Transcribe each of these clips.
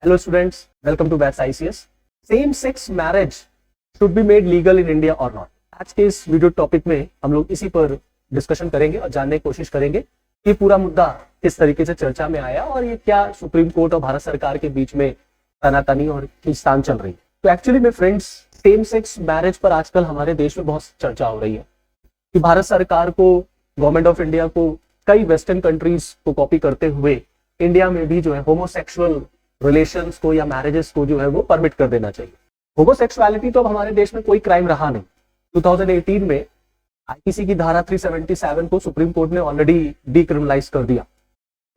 Hello students, welcome to Bats ICS. Same sex marriage should be made legal in India or not? आज के इस video topic में हम लोग इसी पर डिस्कशन करेंगे और जानने की कोशिश करेंगे कि पूरा मुद्दा किस तरीके से चर्चा में आया और ये क्या सुप्रीम कोर्ट और भारत सरकार के बीच में तनातनी और खींचतान चल रही है। तो एक्चुअली में फ्रेंड्स, सेम सेक्स मैरिज पर आजकल हमारे देश में बहुत चर्चा हो रही है कि भारत सरकार को, गवर्नमेंट ऑफ इंडिया को कई वेस्टर्न कंट्रीज को कॉपी करते हुए इंडिया में भी जो है होमोसेक्सुअल रिलेशंस को या मैरिजेस को जो है वो परमिट कर देना चाहिए। होमोसेक्सुअलिटी तो अब हमारे देश में कोई क्राइम रहा नहीं। 2018 में आईपीसी की धारा 377 को सुप्रीम कोर्ट ने ऑलरेडी डीक्रिमिनलाइज कर दिया।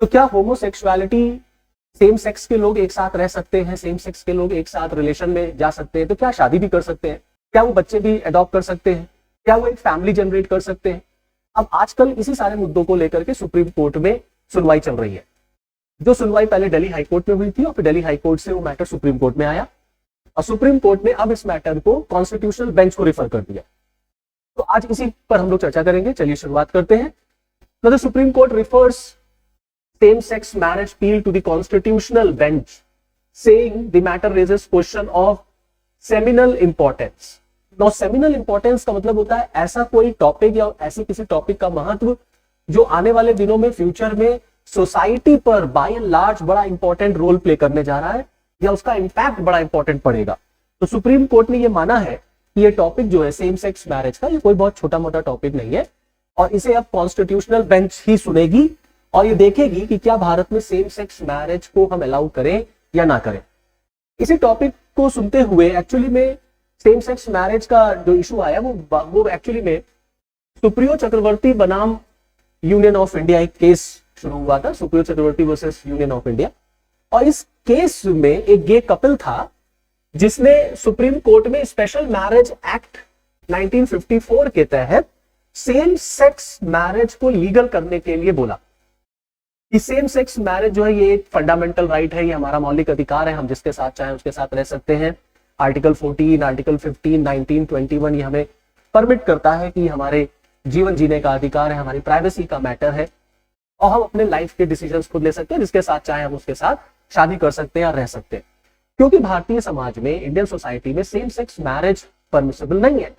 तो क्या होमोसेक्सुअलिटी, सेम सेक्स के लोग एक साथ रह सकते हैं, सेम सेक्स के लोग एक साथ रिलेशन में जा सकते हैं, तो क्या शादी भी कर सकते हैं, क्या वो बच्चे भी अडॉप्ट कर सकते हैं, क्या वो एक फैमिली जनरेट कर सकते हैं? अब आजकल इसी सारे मुद्दों को लेकर के सुप्रीम कोर्ट में सुनवाई चल रही है। जो सुनवाई पहले दिल्ली हाईकोर्ट में हुई थी और फिर दिल्ली हाईकोर्ट से वो मैटर सुप्रीम कोर्ट में आया और सुप्रीम कोर्ट ने अब इस मैटर को कॉन्स्टिट्यूशनल बेंच को रेफर कर दिया। तो आज इसी पर हम लोग चर्चा करेंगे। चलिए शुरुआत करते हैं। तो the supreme court refers same sex marriage appeal to the constitutional bench, saying the matter raises question of seminal importance. Now seminal importance का मतलब होता है ऐसा कोई टॉपिक या ऐसी किसी टॉपिक का महत्व जो आने वाले दिनों में, फ्यूचर में सोसाइटी पर बाय एंड लार्ज बड़ा इंपॉर्टेंट रोल प्ले करने जा रहा है या उसका इंपैक्ट बड़ा इंपॉर्टेंट पड़ेगा। तो सुप्रीम कोर्ट ने ये माना है कि ये टॉपिक जो है सेम सेक्स मैरिज का, ये कोई बहुत छोटा मोटा टॉपिक नहीं है और इसे अब कॉन्स्टिट्यूशनल बेंच ही सुनेगी और ये देखेगी कि क्या भारत में सेम सेक्स मैरिज को हम अलाउ करें या ना करें। इसी टॉपिक को सुनते हुए एक्चुअली में सेम सेक्स मैरिज का जो इशू आया वो एक्चुअली में सुप्रियो चक्रवर्ती बनाम यूनियन ऑफ इंडिया एक केस शुरू हुआ था, सुप्रियो चक्रवर्ती वर्सेस यूनियन ऑफ इंडिया। और इस केस में एक गे कपल था जिसने सुप्रीम कोर्ट में स्पेशल मैरिज एक्ट 1954 के तहत सेम सेक्स मैरिज को लीगल करने के लिए बोला कि सेम सेक्स मैरिज जो है ये एक फंडामेंटल राइट है, ये हमारा मौलिक अधिकार है, हम जिसके साथ चाहें उसके साथ रह सकते हैं। आर्टिकल 14, आर्टिकल 15, 19, 21 ये हमें परमिट करता है कि हमारे जीवन जीने का अधिकार है, हमारी प्राइवेसी का मैटर है और हम अपने लाइफ के डिसीजंस खुद ले सकते हैं, जिसके साथ चाहे हम उसके साथ शादी कर सकते हैं या रह सकते हैं। क्योंकि भारतीय समाज में, इंडियन सोसाइटी में सेम सेक्स मैरिज परमिसिबल नहीं है।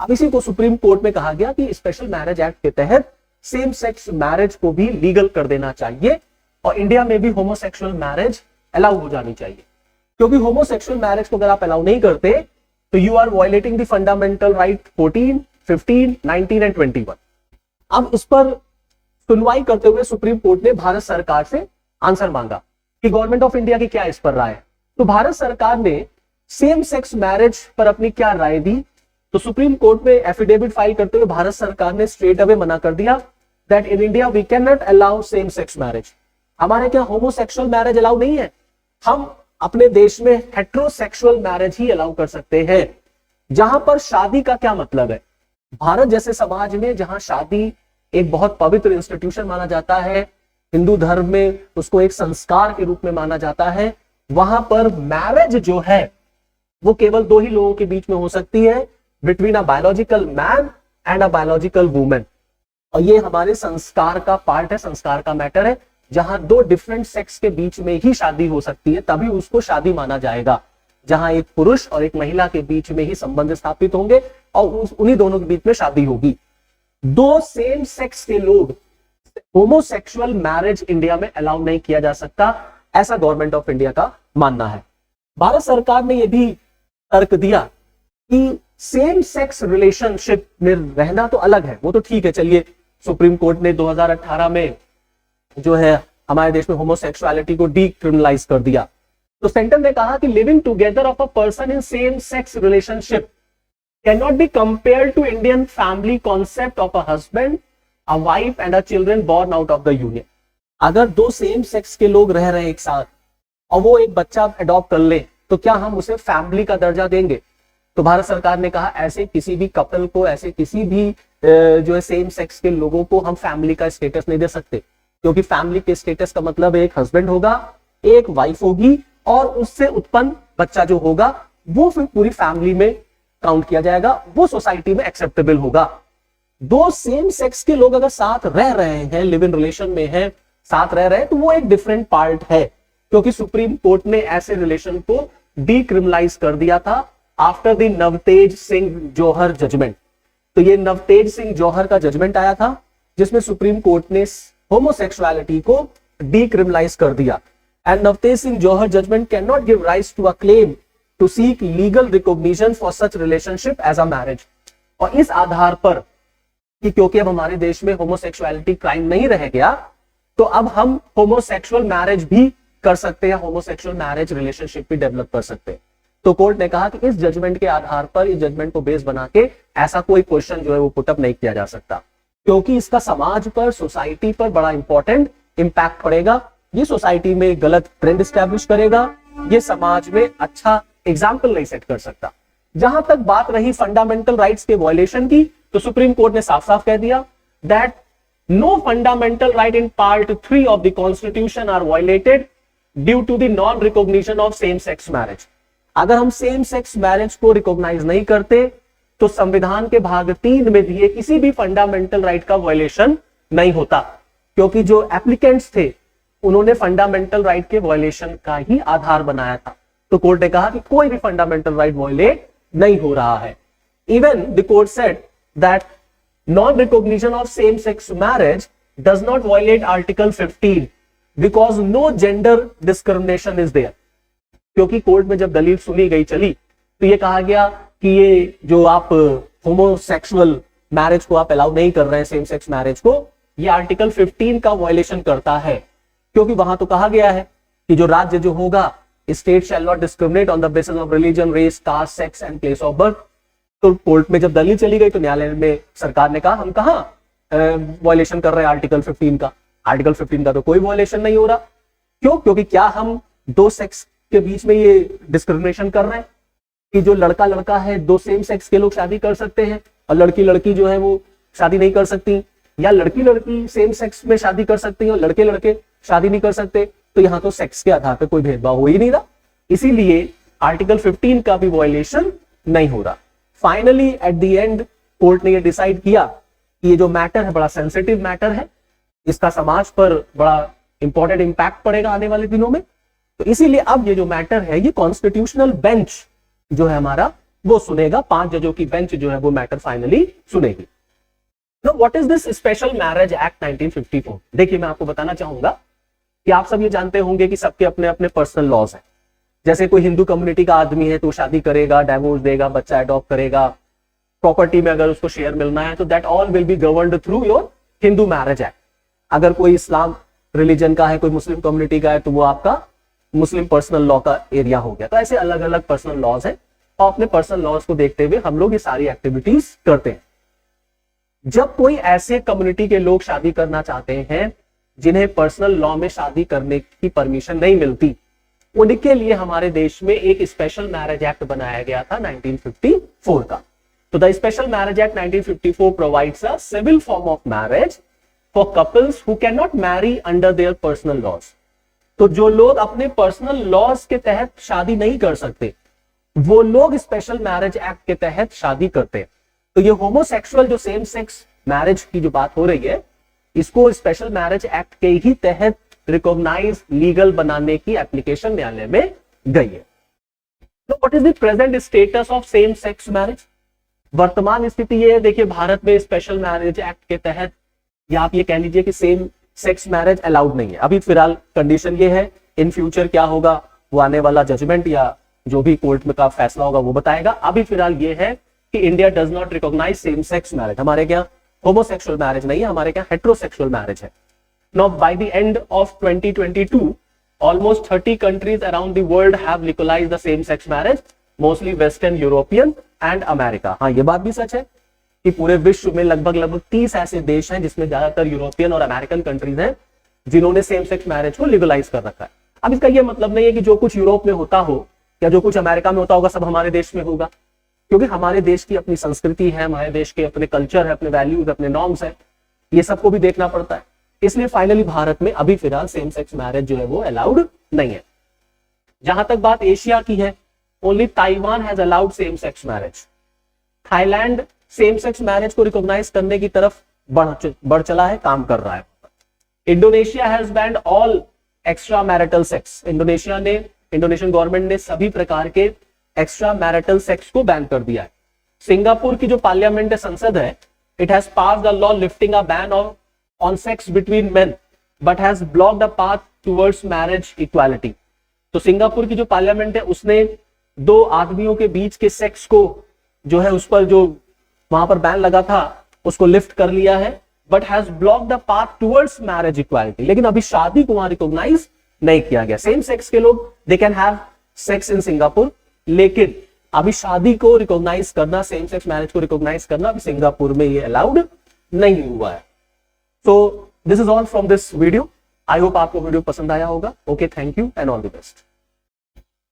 अब इसी को सुप्रीम कोर्ट में कहा गया कि स्पेशल मैरिज एक्ट के तहत सेम सेक्स मैरिज को भी लीगल कर देना चाहिए और इंडिया में भी होमोसेक्सुअल मैरिज अलाउ हो जानी चाहिए। क्योंकि होमोसेक्सुअल मैरिज को अगर आप अलाउ नहीं करते तो you are violating the fundamental right 14, 15, 19 and 21। अब इस पर सुनवाई करते हुए सुप्रीम कोर्ट ने भारत सरकार से आंसर मांगा कि गवर्नमेंट ऑफ इंडिया की क्या इस पर राय है। तो भारत सरकार ने सेम सेक्स मैरिज पर अपनी क्या राय दी, तो सुप्रीम कोर्ट में एफिडेविट फाइल करते हुए भारत सरकार ने स्ट्रेट अवे मना कर दिया that in India we can not allow same sex marriage. हमारे क्या होमोसेक्सुअल मैरिज अलाउ नहीं है, हम अपने देश में हेट्रोसेक्सुअल मैरिज ही अलाउ कर सकते हैं। जहां पर शादी का क्या मतलब है, भारत जैसे समाज में जहां शादी एक बहुत पवित्र इंस्टीट्यूशन माना जाता है, हिंदू धर्म में उसको एक संस्कार के रूप में माना जाता है, वहां पर मैरिज जो है वो केवल दो ही लोगों के बीच में हो सकती है, between a biological man and a biological women. और ये हमारे संस्कार का पार्ट है, संस्कार का मैटर है। जहां दो डिफरेंट सेक्स के बीच में ही शादी हो सकती है तभी उसको शादी माना जाएगा। जहां एक पुरुष और एक महिला के बीच में ही संबंध स्थापित होंगे और उन्हीं दोनों के बीच में शादी होगी। दो सेम सेक्स के लोग, होमोसेक्सुअल मैरिज इंडिया में अलाउ नहीं किया जा सकता, ऐसा गवर्नमेंट ऑफ इंडिया का मानना है। भारत सरकार ने यह भी तर्क दिया कि सेम सेक्स रिलेशनशिप में रहना तो अलग है, वो तो ठीक है। चलिए, सुप्रीम कोर्ट ने 2018 में जो है हमारे देश में होमोसेक्सुअलिटी को डीक्रिमिनलाइज कर दिया। तो सेंटर ने कहा कि living together of a person in same sex relationship cannot be compared to Indian family concept of a husband, a wife and a children born out of the union. अगर दो same sex के लोग रह रहे हैं एक साथ और वो एक बच्चा अडॉप्ट कर ले तो क्या हम उसे फैमिली का दर्जा देंगे? तो भारत सरकार ने कहा ऐसे किसी भी कपल को, ऐसे किसी भी जो है सेम सेक्स के लोगों को हम फैमिली का स्टेटस नहीं दे सकते, क्योंकि फैमिली के स्टेटस का मतलब एक हस्बैंड होगा, एक वाइफ होगी और उससे उत्पन्न बच्चा जो होगा वो फिर पूरी फैमिली में काउंट किया जाएगा, वो सोसाइटी में एक्सेप्टेबल होगा। दो सेम सेक्स के लोग अगर साथ रह रहे हैं, लिव इन रिलेशन में हैं, साथ रह रहे हैं, तो वो एक डिफरेंट पार्ट है। क्योंकि सुप्रीम कोर्ट ने ऐसे रिलेशन को डीक्रिमिनलाइज कर दिया था after the Navtej Singh Johar judgment. तो ये नवतेज सिंह जौहर का जजमेंट आया था जिसमें सुप्रीम कोर्ट ने होमोसेक्सुअलिटी को डीक्रिमिनलाइज कर दिया। And Navtej Singh Johar judgment can not give rights to a claim to seek legal recognition for such relationship as a marriage. और इस आधार पर कि क्योंकि अब हमारे देश में होमोसेक्सुअलिटी क्राइम नहीं रह गया, तो अब हम होमोसेक्सुअल मैरिज भी कर सकते हैं, होमोसेक्सुअल मैरिज रिलेशनशिप भी डेवलप कर सकते हैं। तो कोर्ट ने कहा कि इस जजमेंट के आधार पर, इस जजमेंट को बेस बना के ऐसा कोई क्वेश्चन जो है वो पुटअप नहीं किया जा सकता, क्योंकि इसका समाज पर, सोसाइटी पर बड़ा इंपॉर्टेंट इंपैक्ट पड़ेगा। ये सोसाइटी में गलत ट्रेंड स्टैब्लिश करेगा, ये समाज में अच्छा एग्जाम्पल नहीं सेट कर सकता। जहां तक बात रही फंडामेंटल राइट्स के वायलेशन की, तो सुप्रीम कोर्ट ने साफ साफ कह दिया that no fundamental right in part 3 of the constitution are violated due to the non recognition of same sex marriage. अगर हम सेम सेक्स मैरिज को रिकॉग्नाइज नहीं करते तो संविधान के भाग 3 में दिए किसी भी फंडामेंटल राइट का वायलेशन नहीं होता, क्योंकि जो एप्लीकेंट्स थे उन्होंने फंडामेंटल राइट के वायलेशन का ही आधार बनाया था। तो कोर्ट ने कहा कि कोई भी फंडामेंटल राइट वायलेट नहीं हो रहा है। Even the court said that non recognition of same sex marriage does not violate article 15 because no gender discrimination is there. क्योंकि कोर्ट में जब दलील सुनी गई चली तो ये कहा गया कि ये जो आप होमोसेक्सुअल मैरिज को आप अलाउ नहीं कर रहे हैं, सेम सेक्स मैरिज को, ये आर्टिकल 15 का वायलेशन करता है। क्योंकि वहां तो कहा गया है कि जो राज्य जो होगा, state shall not discriminate on the basis of religion, race, caste, sex and place of birth. तो कोर्ट में जब दलील चली गई तो न्यायालय में सरकार ने कहा हम कहां वायलेशन कर रहे हैं आर्टिकल 15 का। आर्टिकल 15 का तो कोई वायलेशन नहीं हो रहा। क्यों? क्योंकि क्या हम दो सेक्स के बीच में ये डिस्क्रिमिनेशन कर रहे हैं कि जो लड़का लड़का है, दो सेम सेक्स के लोग शादी कर सकते हैं और लड़की लड़की जो है वो शादी नहीं कर सकती, या लड़की लड़की सेम सेक्स में शादी कर सकती है और लड़के लड़के शादी नहीं कर सकते। तो यहां तो सेक्स के आधार पर कोई भेदभाव हो ही नहीं रहा, इसीलिए आर्टिकल 15 का भी वायलेशन नहीं हो रहा। Finally at the end court ने ये डिसाइड किया कि ये जो मैटर है बड़ा सेंसिटिव मैटर है, इसका समाज पर बड़ा इंपॉर्टेंट इंपैक्ट पड़ेगा आने वाले दिनों में। तो इसीलिए अब ये जो मैटर है ये कॉन्स्टिट्यूशनल बेंच जो है हमारा वो सुनेगा, 5 जजों की बेंच जो है वो मैटर फाइनली सुनेगी। What is this special marriage act 1954? देखिए मैं आपको बताना चाहूंगा कि आप सब ये जानते होंगे कि सबके अपने अपने पर्सनल लॉज हैं। जैसे कोई हिंदू कम्युनिटी का आदमी है तो शादी करेगा, डाइवोर्स देगा, बच्चा अडॉप्ट करेगा, प्रॉपर्टी में अगर उसको शेयर मिलना है तो that all will be governed through your Hindu marriage act. अगर कोई इस्लाम रिलीजन का है, कोई मुस्लिम कम्युनिटी का है, तो वो आपका मुस्लिम पर्सनल लॉ का एरिया हो गया। तो ऐसे अलग अलग पर्सनल लॉज है और अपने पर्सनल लॉज को देखते हुए हम लोग ये सारी एक्टिविटीज करते हैं। जब कोई ऐसे कम्युनिटी के लोग शादी करना चाहते हैं जिन्हें पर्सनल लॉ में शादी करने की परमिशन नहीं मिलती, उनके लिए हमारे देश में एक स्पेशल मैरिज एक्ट बनाया गया था 1954 का। तो the special marriage act 1954 provides a civil form of marriage for couples who can not marry under their personal laws. तो जो लोग अपने पर्सनल लॉज के तहत शादी नहीं कर सकते वो लोग स्पेशल मैरिज एक्ट के तहत शादी करते हैं। तो ये होमोसेक्सुअल जो सेम सेक्स मैरिज की जो बात हो रही है, इसको स्पेशल मैरिज एक्ट के ही तहत रिकॉग्नाइज लीगल बनाने की एप्लीकेशन न्यायालय में गई है। तो what is the present status of same sex marriage? वर्तमान स्थिति ये है, देखिए भारत में स्पेशल मैरिज एक्ट के तहत या आप ये कह लीजिए कि सेम सेक्स मैरिज अलाउड नहीं है। अभी फिलहाल कंडीशन ये है, इन फ्यूचर क्या होगा वो आने वाला जजमेंट या जो भी कोर्ट में का फैसला होगा वो बताएगा। अभी फिलहाल ये है कि India does not recognise same sex marriage. हमारे क्या होमोसेक्सुअल मैरिज नहीं है, हमारे क्या हेटेरोसेक्सुअल मैरिज है। Now, by the end of 2022, almost 30 countries around the world have legalized the same-sex marriage, mostly Western European and America. हाँ, ये बात भी सच है कि पूरे विश्व में लगभग 30 ऐसे देश हैं जिसमें ज्यादातर यूरोपियन और अमेरिकन कंट्रीज हैं जिन्होंने सेम सेक्स मैरिज को लीगलाइज कर रखा है। अब इसका ये मतलब नहीं है कि जो कुछ यूरोप में होता हो या जो कुछ अमेरिका में होता होगा सब हमारे देश में होगा, क्योंकि हमारे देश की अपनी संस्कृति है, हमारे देश के अपने कल्चर है, अपने वैल्यूज, अपने नॉर्म्स है, ये सबको भी देखना पड़ता है। इसलिए फाइनली भारत में अभी फिलहाल सेम सेक्स मैरिज जो है वो अलाउड नहीं है। जहां तक बात एशिया की है, only Taiwan has allowed same sex marriage. Thailand same sex marriage को रिकॉग्नाइज करने की तरफ बढ़ चला है, काम कर रहा है। Indonesia has banned all extra marital sex, Indonesian government ने सभी प्रकार के एक्स्ट्रा मैरिटल सेक्स को बैन कर दिया है। सिंगापुर की जो पार्लियामेंट है, संसद है, it has passed a law lifting a ban on sex between men but has blocked a path towards marriage equality. तो सिंगापुर की जो पार्लियामेंट है उसने दो आदमियों के बीच के सेक्स को जो है उस पर जो वहां पर बैन लगा था उसको लिफ्ट कर लिया है, but has blocked the path towards marriage equality. लेकिन अभी शादी को वहां रिकॉग्नाइज नहीं किया गया। सेम सेक्स के लोग they can have sex in Singapore, लेकिन अभी शादी को रिकॉग्नाइज करना, सेम सेक्स मैरिज को रिकॉग्नाइज करना अभी सिंगापुर में ये अलाउड नहीं हुआ है। So this is all from this video. I hope आपको वीडियो पसंद आया होगा। Okay, thank you and all the best.